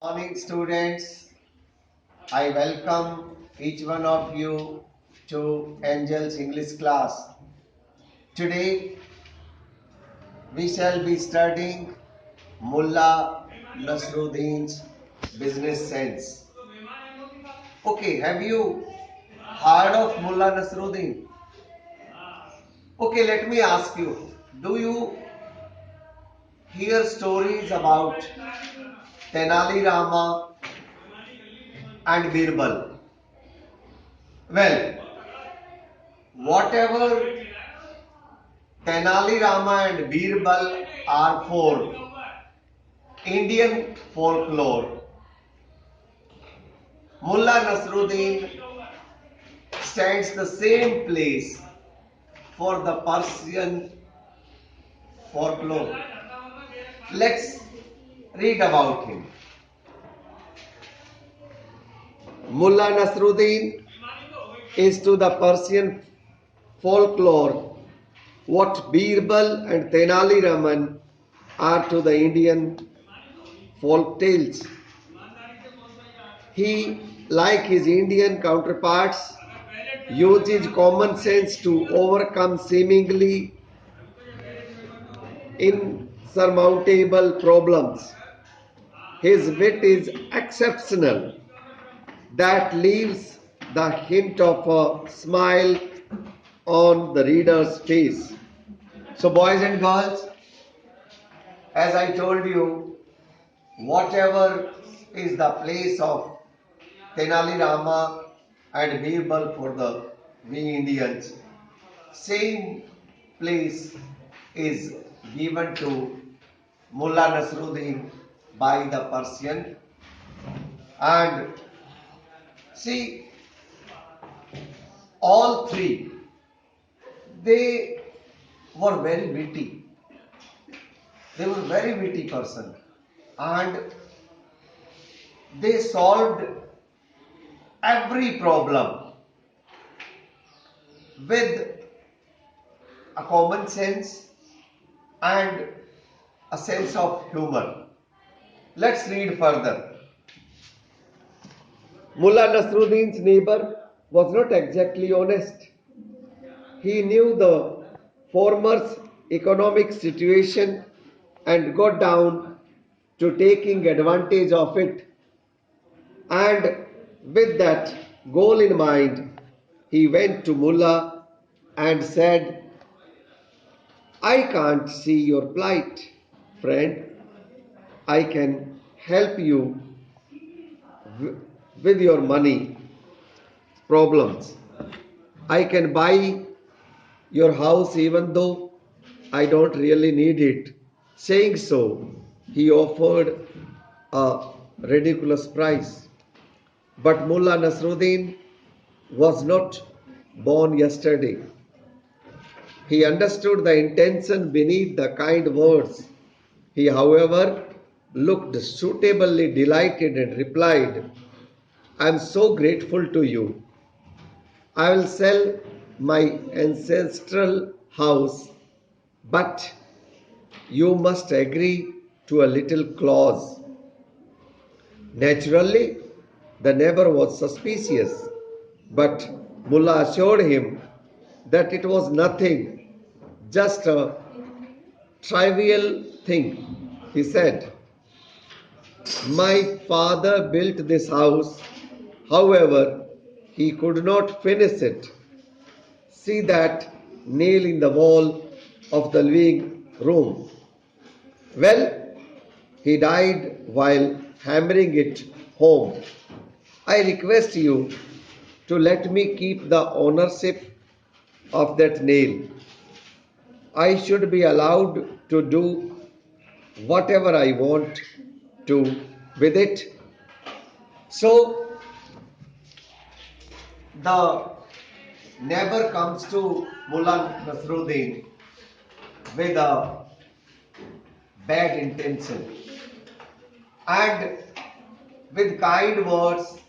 Morning, students. I welcome each one of you to Angel's English class. Today we shall be studying Mullah Nasruddin's business sense. Okay, have you heard of Mullah Nasruddin? Okay, let me ask you, do you hear stories about Tenali Rama and Birbal? Well, whatever Tenali Rama and Birbal are for Indian folklore, Mullah Nasruddin stands the same place for the Persian folklore. Let's read about him. Mullah Nasruddin is to the Persian folklore what Birbal and Tenali Raman are to the Indian folk tales. He, like his Indian counterparts, uses common sense to overcome seemingly insurmountable problems. His wit is exceptional, that leaves the hint of a smile on the reader's face. So, boys and girls, as I told you, whatever is the place of Tenali Rama and Birbal for the we Indians, same place is given to Mullah Nasruddin by the Persian. And see, all three, they were very witty. They were very witty person, and they solved every problem with a common sense and a sense of humor. Let's read further. Mullah Nasruddin's neighbor was not exactly honest. He knew the former's economic situation and got down to taking advantage of it. And with that goal in mind, he went to Mullah and said, I can't see your plight, friend. I can help you with your money problems. I can buy your house even though I don't really need it. Saying so, he offered a ridiculous price. But Mullah Nasruddin was not born yesterday. He understood the intention beneath the kind words. He, however, looked suitably delighted and replied, I am so grateful to you. I will sell my ancestral house, but you must agree to a little clause. Naturally, the neighbor was suspicious, but Mullah assured him that it was nothing, just a trivial thing. He said, my father built this house, however, he could not finish it. See that nail in the wall of the living room. Well, he died while hammering it home. I request you to let me keep the ownership of that nail. I should be allowed to do whatever I want to with it. So the neighbor comes to Mullah Nasruddin with a bad intention, and with kind words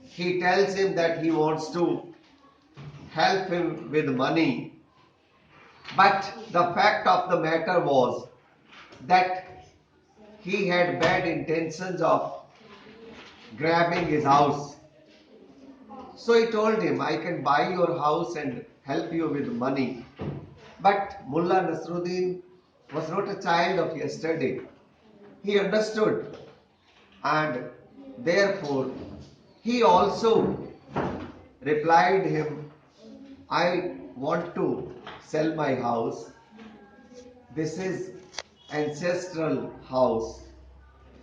he tells him that he wants to help him with money. But the fact of the matter was that he had bad intentions of grabbing his house. So he told him, I can buy your house and help you with money. But Mullah Nasruddin was not a child of yesterday. He understood, and therefore he also replied him, I want to sell my house. This is ancestral house.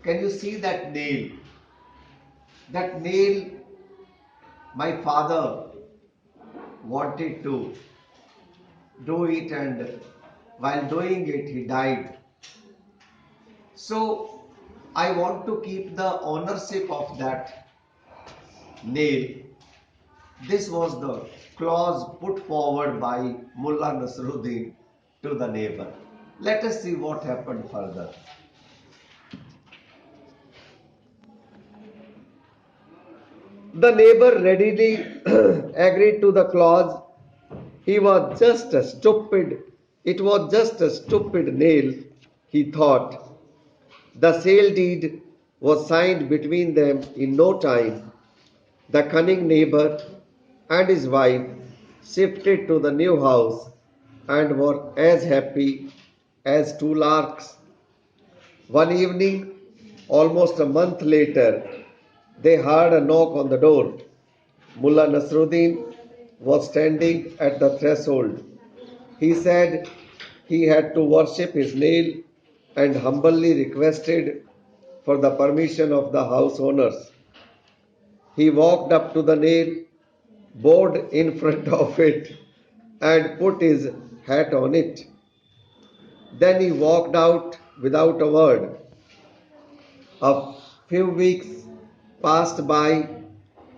Can you see that nail? That nail my father wanted to do it, and while doing it he died. So I want to keep the ownership of that nail. This was the clause put forward by Mullah Nasruddin to the neighbor. Let us see what happened further. The neighbor readily agreed to the clause. He was just a stupid, it was just a stupid nail, he thought. The sale deed was signed between them in no time. The cunning neighbor and his wife shifted to the new house and were as happy as two larks. One evening, almost a month later, they heard a knock on the door. Mullah Nasruddin was standing at the threshold. He said he had to worship his nail and humbly requested for the permission of the house owners. He walked up to the nail, bowed in front of it, and put his hat on it. Then he walked out without a word. A few weeks passed by.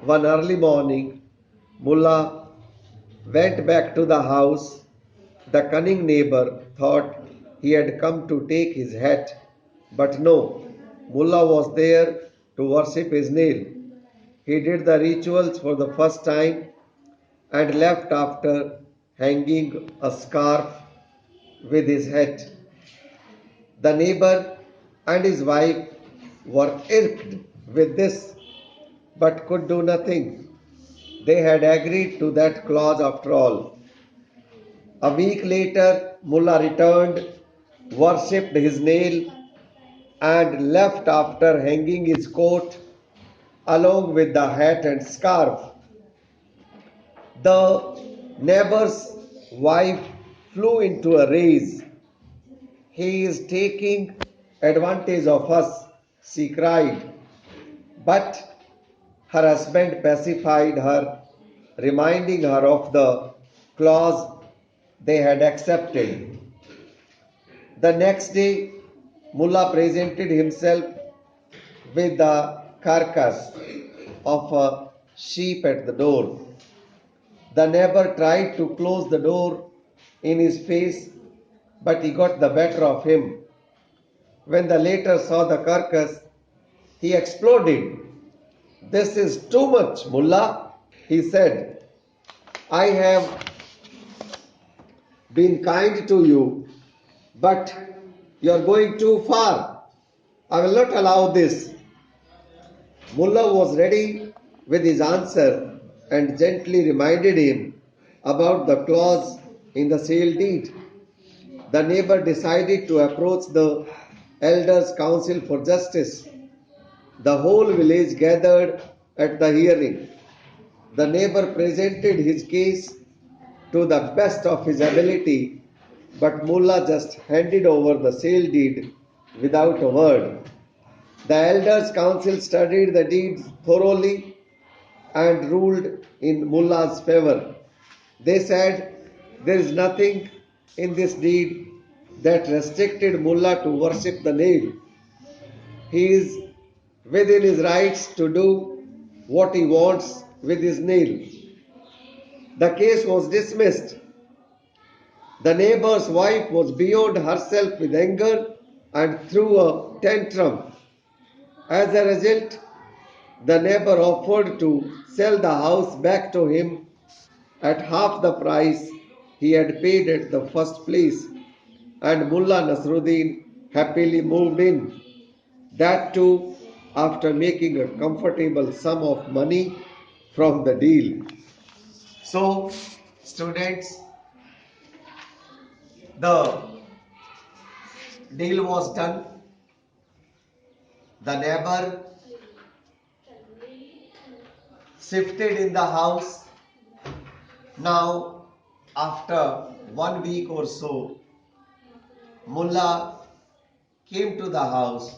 One early morning, Mullah went back to the house. The cunning neighbor thought he had come to take his hat, but no, Mullah was there to worship his nail. He did the rituals for the first time and left after hanging a scarf with his hat. The neighbor and his wife were irked with this but could do nothing. They had agreed to that clause after all. A week later, Mullah returned, worshipped his nail, and left after hanging his coat along with the hat and scarf. The neighbor's wife flew into a rage. He is taking advantage of us, she cried. But her husband pacified her, reminding her of the clause they had accepted. The next day, Mullah presented himself with the carcass of a sheep at the door. The neighbor tried to close the door in his face, but he got the better of him. When the latter saw the carcass, he exploded. This is too much, Mullah, he said. I have been kind to you, but you are going too far. I will not allow this. Mullah was ready with his answer and gently reminded him about the clause in the sale deed. The neighbor decided to approach the elders' council for justice. The whole village gathered at the hearing. The neighbor presented his case to the best of his ability, but Mullah just handed over the sale deed without a word. The elders' council studied the deed thoroughly and ruled in Mullah's favor. They said there is nothing in this deed that restricted Mullah to worship the nail. He is within his rights to do what he wants with his nail. The case was dismissed. The neighbor's wife was beyond herself with anger and threw a tantrum. As a result, the neighbor offered to sell the house back to him at half the price he had paid at the first place, and Mullah Nasruddin happily moved in. That too after making a comfortable sum of money from the deal. So, students, the deal was done. The neighbor shifted in the house. Now, after 1 week or so, Mullah came to the house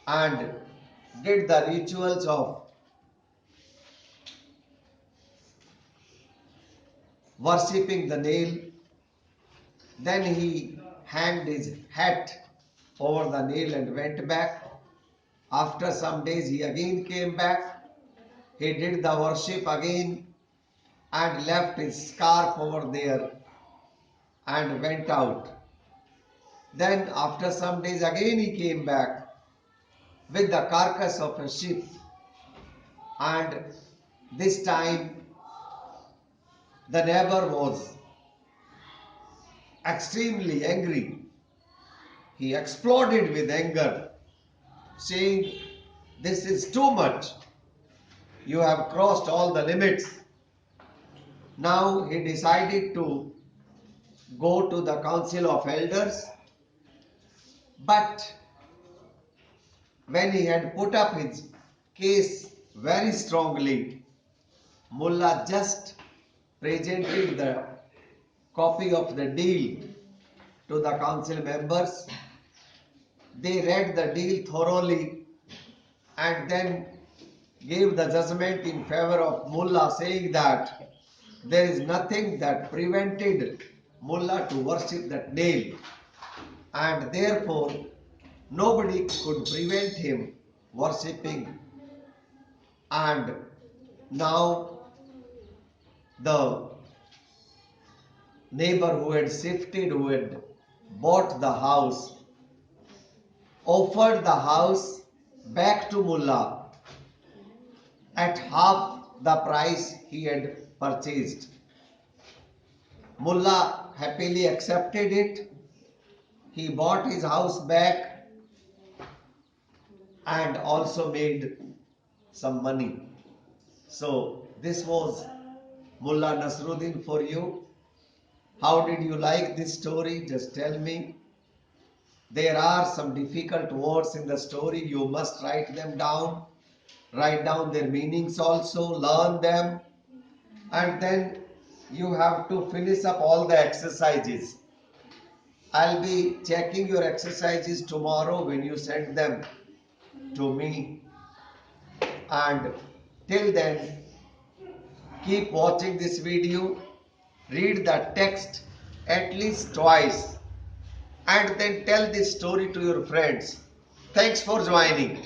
and did the rituals of worshipping the nail. Then he hanged his hat over the nail and went back. After some days, he again came back. He did the worship again and left his scarf over there and went out. Then, after some days, again he came back with the carcass of a sheep, and this time the neighbor was extremely angry. He exploded with anger, saying, "This is too much. You have crossed all the limits." Now he decided to go to the council of elders, but when he had put up his case very strongly, Mullah just presented the copy of the deal to the council members. They read the deal thoroughly and then gave the judgment in favor of Mullah, saying that there is nothing that prevented Mullah to worship that nail, and therefore nobody could prevent him worshipping. And now the neighbor who had shifted, who had bought the house, offered the house back to Mullah at half the price he had purchased. Mullah happily accepted it. He bought his house back and also made some money. So this was Mullah Nasruddin for you. How did you like this story? Just tell me. There are some difficult words in the story. You must write them down. Write down their meanings also. Learn them. And then you have to finish up all the exercises. I'll be checking your exercises tomorrow when you send them to me. And till then, keep watching this video. Read the text at least twice and then tell this story to your friends. Thanks for joining.